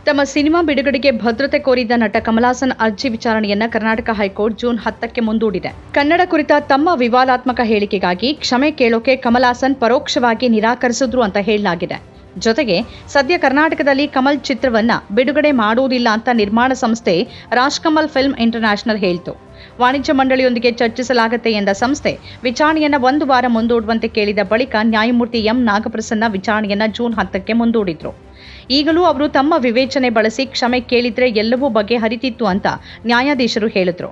ತಮ್ಮ ಸಿನಿಮಾ ಬಿಡುಗಡೆಗೆ ಭದ್ರತೆ ಕೋರಿದ್ದ ನಟ ಕಮಲ್ ಹಾಸನ್ ಅರ್ಜಿ ವಿಚಾರಣೆಯನ್ನ ಕರ್ನಾಟಕ ಹೈಕೋರ್ಟ್ ಜೂನ್ 10ಕ್ಕೆ ಮುಂದೂಡಿದೆ. ಕನ್ನಡ ಕುರಿತ ತಮ್ಮ ವಿವಾದಾತ್ಮಕ ಹೇಳಿಕೆಗಾಗಿ ಕ್ಷಮೆ ಕೇಳೋಕೆ ಕಮಲ್ ಹಾಸನ್ ಪರೋಕ್ಷವಾಗಿ ನಿರಾಕರಿಸಿದ್ರು ಅಂತ ಹೇಳಲಾಗಿದೆ. ಜೊತೆಗೆ ಸದ್ಯ ಕರ್ನಾಟಕದಲ್ಲಿ ಕಮಲ್ ಚಿತ್ರವನ್ನ ಬಿಡುಗಡೆ ಮಾಡುವುದಿಲ್ಲ ಅಂತ ನಿರ್ಮಾಣ ಸಂಸ್ಥೆ ರಾಜ್ಕಮಲ್ ಫಿಲ್ಮ್ ಇಂಟರ್ನ್ಯಾಷನಲ್ ಹೇಳಿತು. ವಾಣಿಜ್ಯ ಮಂಡಳಿಯೊಂದಿಗೆ ಚರ್ಚಿಸಲಾಗುತ್ತೆ ಎಂದ ಸಂಸ್ಥೆ ವಿಚಾರಣೆಯನ್ನ 1 ವಾರ ಮುಂದೂಡುವಂತೆ ಕೇಳಿದ ಬಳಿಕ ನ್ಯಾಯಮೂರ್ತಿ ಎಂ ನಾಗಪ್ರಸನ್ನ ವಿಚಾರಣೆಯನ್ನ ಜೂನ್ 10ಕ್ಕೆ ಮುಂದೂಡಿದ್ರು. ಈಗಲೂ ಅವರು ತಮ್ಮ ವಿವೇಚನೆ ಬಳಸಿ ಕ್ಷಮೆ ಕೇಳಿದ್ರೆ ಎಲ್ಲವೂ ಬಗೆಹರಿತಿತ್ತು ಅಂತ ನ್ಯಾಯಾಧೀಶರು ಹೇಳಿದ್ರು.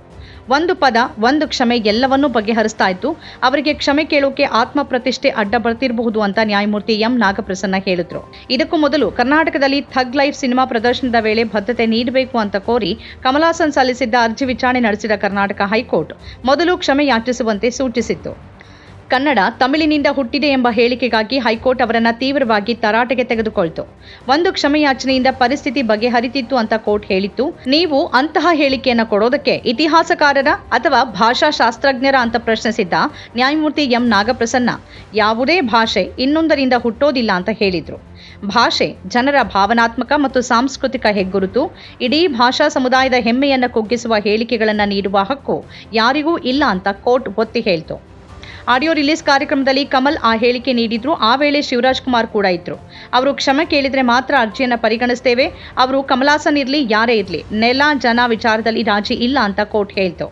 ಒಂದು ಪದ ಒಂದು ಕ್ಷಮೆ ಎಲ್ಲವನ್ನೂ ಬಗೆಹರಿಸ್ತಾ ಇತ್ತು. ಅವರಿಗೆ ಕ್ಷಮೆ ಕೇಳೋಕೆ ಆತ್ಮ ಪ್ರತಿಷ್ಠೆ ಅಡ್ಡ ಬರ್ತಿರಬಹುದು ಅಂತ ನ್ಯಾಯಮೂರ್ತಿ ಎಂ ನಾಗಪ್ರಸನ್ನ ಹೇಳಿದ್ರು. ಇದಕ್ಕೂ ಮೊದಲು ಕರ್ನಾಟಕದಲ್ಲಿ ಥಗ್ ಲೈಫ್ ಸಿನಿಮಾ ಪ್ರದರ್ಶನದ ವೇಳೆ ಭದ್ರತೆ ನೀಡಬೇಕು ಅಂತ ಕೋರಿ ಕಮಲ್ ಹಾಸನ್ ಸಲ್ಲಿಸಿದ್ದ ಅರ್ಜಿ ವಿಚಾರಣೆ ನಡೆಸಿದ ಕರ್ನಾಟಕ ಹೈಕೋರ್ಟ್ ಮೊದಲು ಕ್ಷಮೆ ಯಾಚಿಸುವಂತೆ ಸೂಚಿಸಿತ್ತು. ಕನ್ನಡ ತಮಿಳಿನಿಂದ ಹುಟ್ಟಿದೆ ಎಂಬ ಹೇಳಿಕೆಗಾಗಿ ಹೈಕೋರ್ಟ್ ಅವರನ್ನ ತೀವ್ರವಾಗಿ ತರಾಟೆಗೆ ತೆಗೆದುಕೊಳ್ತು. ಒಂದು ಕ್ಷಮೆಯಾಚನೆಯಿಂದ ಪರಿಸ್ಥಿತಿ ಬಗೆಹರಿತಿತ್ತು ಅಂತ ಕೋರ್ಟ್ ಹೇಳಿತ್ತು. ನೀವು ಅಂತಹ ಹೇಳಿಕೆಯನ್ನು ಕೊಡೋದಕ್ಕೆ ಇತಿಹಾಸಕಾರರ ಅಥವಾ ಭಾಷಾಶಾಸ್ತ್ರಜ್ಞರ ಅಂತ ಪ್ರಶ್ನಿಸಿದ್ದ ನ್ಯಾಯಮೂರ್ತಿ ಎಂ ನಾಗಪ್ರಸನ್ನ ಯಾವುದೇ ಭಾಷೆ ಇನ್ನೊಂದರಿಂದ ಹುಟ್ಟೋದಿಲ್ಲ ಅಂತ ಹೇಳಿದ್ರು. ಭಾಷೆ ಜನರ ಭಾವನಾತ್ಮಕ ಮತ್ತು ಸಾಂಸ್ಕೃತಿಕ ಹೆಗ್ಗುರುತು. ಇಡೀ ಭಾಷಾ ಸಮುದಾಯದ ಹೆಮ್ಮೆಯನ್ನು ಕುಗ್ಗಿಸುವ ಹೇಳಿಕೆಗಳನ್ನು ನೀಡುವ ಹಕ್ಕು ಯಾರಿಗೂ ಇಲ್ಲ ಅಂತ ಕೋರ್ಟ್ ಒತ್ತಿ ಹೇಳ್ತು. ಆಡಿಯೋ ರಿಲೀಸ್ ಕಾರ್ಯಕ್ರಮದಲ್ಲಿ ಕಮಲ್ ಆ ಹೇಳಿಕೆ ನೀಡಿದ್ರು. ಆ ವೇಳೆ ಶಿವರಾಜ್ ಕುಮಾರ್ ಕೂಡ ಇದ್ರು. ಅವರು ಕ್ಷಮೆ ಕೇಳಿದ್ರೆ ಮಾತ್ರ ಅರ್ಜಿಯನ್ನು ಪರಿಗಣಿಸ್ತೇವೆ. ಅವರು ಕಮಲ್ ಹಾಸನ್ ಇರಲಿ ಯಾರೇ ಇರಲಿ ನೆಲ ಜನ ವಿಚಾರದಲ್ಲಿ ರಾಜಿ ಇಲ್ಲ ಅಂತ ಕೋರ್ಟ್ ಹೇಳ್ತು.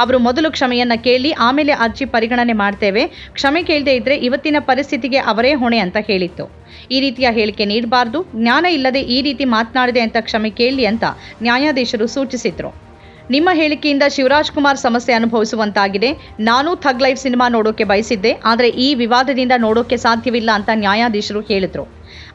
ಅವರು ಮೊದಲು ಕ್ಷಮೆಯನ್ನ ಕೇಳಿ ಆಮೇಲೆ ಅರ್ಜಿ ಪರಿಗಣನೆ ಮಾಡ್ತೇವೆ. ಕ್ಷಮೆ ಕೇಳದೆ ಇದ್ರೆ ಇವತ್ತಿನ ಪರಿಸ್ಥಿತಿಗೆ ಅವರೇ ಹೊಣೆ ಅಂತ ಹೇಳಿತ್ತು. ಈ ರೀತಿಯ ಹೇಳಿಕೆ ನೀಡಬಾರ್ದು. ಜ್ಞಾನ ಇಲ್ಲದೆ ಈ ರೀತಿ ಮಾತನಾಡಿದೆ ಅಂತ ಕ್ಷಮೆ ಕೇಳಲಿ ಅಂತ ನ್ಯಾಯಾಧೀಶರು ಸೂಚಿಸಿದ್ರು. ನಿಮ್ಮ ಹೇಳಿಕೆಯಿಂದ ಶಿವರಾಜ್ ಕುಮಾರ್ ಸಮಸ್ಯೆ ಅನುಭವಿಸುವಂತಾಗಿದೆ. ನಾನು ಥಗ್ ಲೈಫ್ ಸಿನಿಮಾ ನೋಡೋಕೆ ಬಯಸಿದ್ದೆ, ಆದರೆ ಈ ವಿವಾದದಿಂದ ನೋಡೋಕೆ ಸಾಧ್ಯವಿಲ್ಲ ಅಂತ ನ್ಯಾಯಾಧೀಶರು ಹೇಳಿದ್ರು.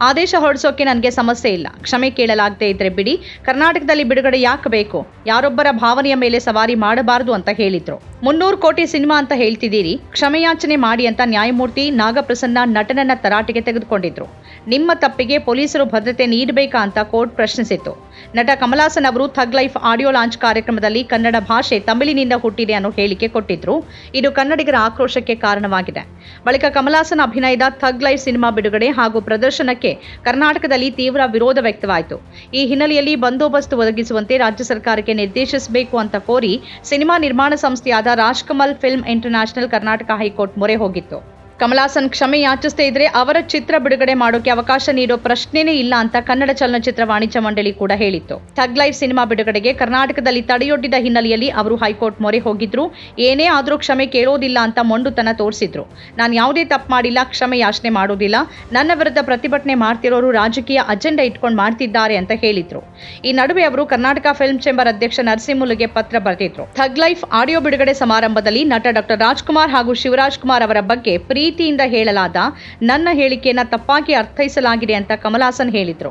ಆದೇಶ ಹೊರಡಿಸೋಕೆ ನನಗೆ ಸಮಸ್ಯೆ ಇಲ್ಲ. ಕ್ಷಮೆ ಕೇಳಲಾಗದೇ ಇದ್ರೆ ಬಿಡಿ. ಕರ್ನಾಟಕದಲ್ಲಿ ಬಿಡುಗಡೆ ಯಾಕೆ ಬೇಕು? ಯಾರೊಬ್ಬರ ಭಾವನೆಯ ಮೇಲೆ ಸವಾರಿ ಮಾಡಬಾರದು ಅಂತ ಹೇಳಿದ್ರು. 300 ಕೋಟಿ ಸಿನಿಮಾ ಅಂತ ಹೇಳ್ತಿದ್ದೀರಿ, ಕ್ಷಮೆಯಾಚನೆ ಮಾಡಿ ಅಂತ ನ್ಯಾಯಮೂರ್ತಿ ನಾಗಪ್ರಸನ್ನ ನಟನನ್ನ ತರಾಟೆಗೆ ತೆಗೆದುಕೊಂಡಿದ್ರು. ನಿಮ್ಮ ತಪ್ಪಿಗೆ ಪೊಲೀಸರು ಭದ್ರತೆ ನೀಡಬೇಕಾ ಅಂತ ಕೋರ್ಟ್ ಪ್ರಶ್ನಿಸಿತ್ತು. ನಟ ಕಮಲ್ ಹಾಸನ್ ಅವರು ಥಗ್ ಲೈಫ್ ಆಡಿಯೋ ಲಾಂಚ್ ಕಾರ್ಯಕ್ರಮದಲ್ಲಿ ಕನ್ನಡ ಭಾಷೆ ತಮಿಳಿನಿಂದ ಹುಟ್ಟಿದೆ ಅನ್ನೋ ಹೇಳಿಕೆ ಕೊಟ್ಟಿದ್ರು. ಇದು ಕನ್ನಡಿಗರ ಆಕ್ರೋಶಕ್ಕೆ ಕಾರಣವಾಗಿದೆ. ಬಳಿಕ ಕಮಲ್ ಹಾಸನ್ ಅಭಿನಯದ ಥಗ್ ಲೈಫ್ ಸಿನಿಮಾ ಬಿಡುಗಡೆ ಹಾಗೂ ಪ್ರದರ್ಶನಕ್ಕೆ ಕರ್ನಾಟಕದಲ್ಲಿ ತೀವ್ರ ವಿರೋಧ ವ್ಯಕ್ತವಾಯಿತು. ಈ ಹಿನ್ನೆಲೆಯಲ್ಲಿ ಬಂದೋಬಸ್ತ್ ಒದಗಿಸುವಂತೆ ರಾಜ್ಯ ಸರ್ಕಾರಕ್ಕೆ ನಿರ್ದೇಶಿಸಬೇಕು ಅಂತ ಕೋರಿ ಸಿನಿಮಾ ನಿರ್ಮಾಣ ಸಂಸ್ಥೆಯಾದ Rajkamal film international Karnataka high court ಮೊರೆ ಹೋಗಿತ್ತು. ಕಮಲ್ ಹಾಸನ್ ಕ್ಷಮೆ ಯಾಚಿಸದೇ ಇದ್ರೆ ಅವರ ಚಿತ್ರ ಬಿಡುಗಡೆ ಮಾಡೋಕೆ ಅವಕಾಶ ನೀಡೋ ಪ್ರಶ್ನೆನೇ ಇಲ್ಲ ಅಂತ ಕನ್ನಡ ಚಲನಚಿತ್ರ ವಾಣಿಜ್ಯ ಮಂಡಳಿ ಕೂಡ ಹೇಳಿತ್ತು. ಥಗ್ ಲೈಫ್ ಸಿನಿಮಾ ಬಿಡುಗಡೆಗೆ ಕರ್ನಾಟಕದಲ್ಲಿ ತಡೆಯೊಡ್ಡಿದ ಹಿನ್ನೆಲೆಯಲ್ಲಿ ಅವರು ಹೈಕೋರ್ಟ್ ಮೊರೆ ಹೋಗಿದ್ರು. ಏನೇ ಆದರೂ ಕ್ಷಮೆ ಕೇಳೋದಿಲ್ಲ ಅಂತ ಮೊಂಡುತನ ತೋರಿಸಿದ್ರು. ನಾನು ಯಾವುದೇ ತಪ್ಪು ಮಾಡಿಲ್ಲ, ಕ್ಷಮೆ ಯಾಚನೆ ಮಾಡೋದಿಲ್ಲ. ನನ್ನ ವಿರುದ್ಧ ಪ್ರತಿಭಟನೆ ಮಾಡ್ತಿರೋರು ರಾಜಕೀಯ ಅಜೆಂಡಾ ಇಟ್ಕೊಂಡು ಮಾಡ್ತಿದ್ದಾರೆ ಅಂತ ಹೇಳಿದ್ರು. ಈ ನಡುವೆ ಅವರು ಕರ್ನಾಟಕ ಫಿಲ್ಮ್ ಚೇಂಬರ್ ಅಧ್ಯಕ್ಷ ನರಸಿಂಹಮುಲುಗೆ ಪತ್ರ ಬರೆದಿದ್ರು. ಥಗ್ ಲೈಫ್ ಆಡಿಯೋ ಬಿಡುಗಡೆ ಸಮಾರಂಭದಲ್ಲಿ ನಟ ಡಾಕ್ಟರ್ ರಾಜ್ಕುಮಾರ್ ಹಾಗೂ ಶಿವರಾಜ್ ಕುಮಾರ್ ಅವರ ಬಗ್ಗೆ ಪ್ರೀತಿಯಿಂದ ಹೇಳಲಾದ ನನ್ನ ಹೇಳಿಕೆಯನ್ನು ತಪ್ಪಾಗಿ ಅರ್ಥೈಸಲಾಗಿದೆ ಅಂತ ಕಮಲ್ ಹಾಸನ್ ಹೇಳಿದ್ರು.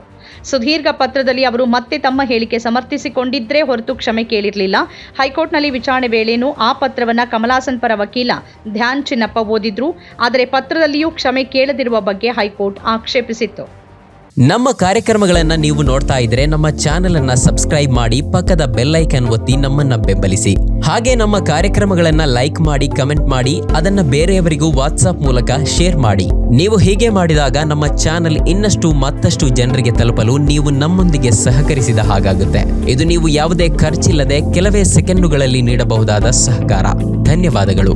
ಸುದೀರ್ಘ ಪತ್ರದಲ್ಲಿ ಅವರು ಮತ್ತೆ ತಮ್ಮ ಹೇಳಿಕೆ ಸಮರ್ಥಿಸಿಕೊಂಡಿದ್ರೇ ಹೊರತು ಕ್ಷಮೆ ಕೇಳಿರಲಿಲ್ಲ. ಹೈಕೋರ್ಟ್ನಲ್ಲಿ ವಿಚಾರಣೆ ವೇಳೆನೂ ಆ ಪತ್ರವನ್ನ ಕಮಲ್ ಹಾಸನ್ ಪರ ವಕೀಲ ಧ್ಯಾನ್ ಚಿನ್ನಪ್ಪ ಓದಿದ್ರು. ಆದರೆ ಪತ್ರದಲ್ಲಿಯೂ ಕ್ಷಮೆ ಕೇಳದಿರುವ ಬಗ್ಗೆ ಹೈಕೋರ್ಟ್ ಆಕ್ಷೇಪಿಸಿತ್ತು. ನಮ್ಮ ಕಾರ್ಯಕ್ರಮಗಳನ್ನು ನೀವು ನೋಡ್ತಾ ಇದ್ರೆ ನಮ್ಮ ಚಾನೆಲ್ ಅನ್ನ ಸಬ್ಸ್ಕ್ರೈಬ್ ಮಾಡಿ, ಪಕ್ಕದ ಬೆಲ್ ಐಕಾನ್ ಒತ್ತಿ ನಮ್ಮನ್ನ ಬೆಂಬಲಿಸಿ. ಹಾಗೆ ನಮ್ಮ ಕಾರ್ಯಕ್ರಮಗಳನ್ನ ಲೈಕ್ ಮಾಡಿ, ಕಮೆಂಟ್ ಮಾಡಿ, ಅದನ್ನ ಬೇರೆಯವರಿಗೂ ವಾಟ್ಸ್ಆಪ್ ಮೂಲಕ ಶೇರ್ ಮಾಡಿ. ನೀವು ಹೀಗೆ ಮಾಡಿದಾಗ ನಮ್ಮ ಚಾನೆಲ್ ಮತ್ತಷ್ಟು ಜನರಿಗೆ ತಲುಪಲು ನೀವು ನಮ್ಮೊಂದಿಗೆ ಸಹಕರಿಸಿದ ಹಾಗಾಗುತ್ತೆ. ಇದು ನೀವು ಯಾವುದೇ ಖರ್ಚಿಲ್ಲದೆ ಕೆಲವೇ ಸೆಕೆಂಡುಗಳಲ್ಲಿ ನೀಡಬಹುದಾದ ಸಹಕಾರ. ಧನ್ಯವಾದಗಳು.